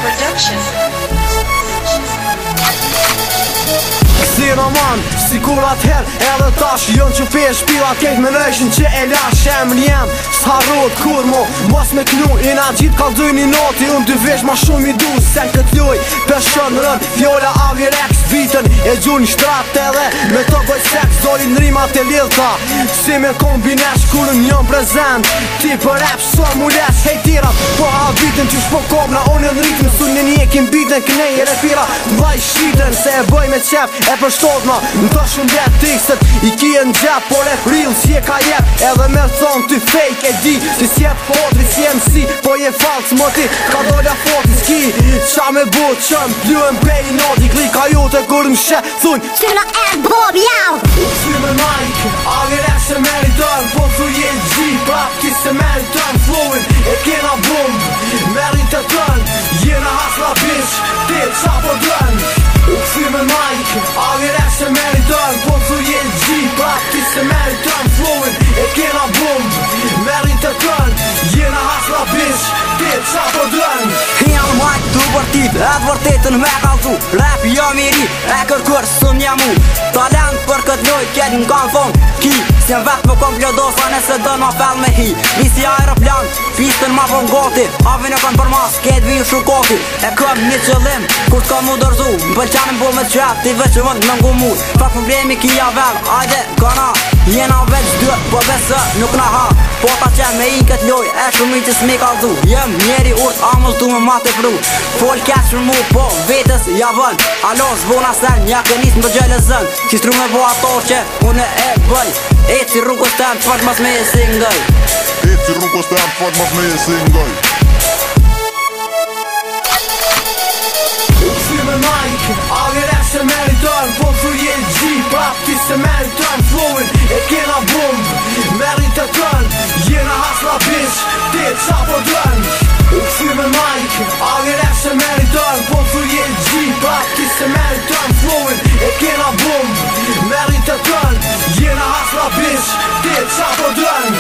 Production. Kësina man, si kur atëher edhe tash jën që pesh pila kejt me nëshin që e lash emën jem s'harrot kur mos me knu ina gjit ka dujni noti unë dy vesh ma shumë i du sen këtë loj peshën rën fjolla avirex vitën e gjun shtrat edhe me të bëj seks dojnë rimat e lidhta si me kombinesh kur në njën prezent ti për rap so mules hejtirat po ha vitën që shpo kobna unë në ritmë su në njekin bitën kënej e repira vaj shiten se e bëj me qef e për shtotna në të shumë det tikset i kje në gjep por e real si e ka jep edhe me thonë ty fake e di si s'jet fotri si MC po je falc moti ka dolla foti s'ki qa me but qëm plyën pej noti klika ju të kur më she thun që në e bob jau u si me Mike avire se meritën po thu je gji prap ki se meritën flowin e kena bomb merit të tën jena hasla bitch ti qa po dën u si me Mike avire se meritën po thu je gji prap ki se meritën flowin e kena bomb merit të tën jena hasla bitch ti qa po dën jam Mike tu për tip edhe vërtetën me kalzu rap jam i ri e kërkur sëm një mu talent për këtë loj kjet në kam fond ki si në vet më kom plodosa nëse dën ma fell me hi nisi aeroplan pistën ma pon gati avin e kon për mas ket vi shukoti e kom një qëllim kur t'ka mu dërzu më pëlqanim po me qep ti veç vënd me ngu mu fa problemi ki javel ajde kana jena veç dë po besë nuk na ha po ta qen me i këtë loj e shumë i që s'mi kalzu jem njeri urt amos du me mate pru fol keq për mu po vetës javën alo zvona sen nja kënis më gjele zën si stru me bo ato që une e bëj e si rrugës tem të fakt mas me e singëj e si rrugës tem të fakt mas me e singëj u si me Mike avire se meritën po thu je gji prap ti se meritën flowin e kena bomb merit të tën jena hasla bitch ti qa po dën u si me Mike avire se meritën po thu je gji prap ti se meritën flowin e kena bomb merit të tën jena hasla bitch ti qa po dën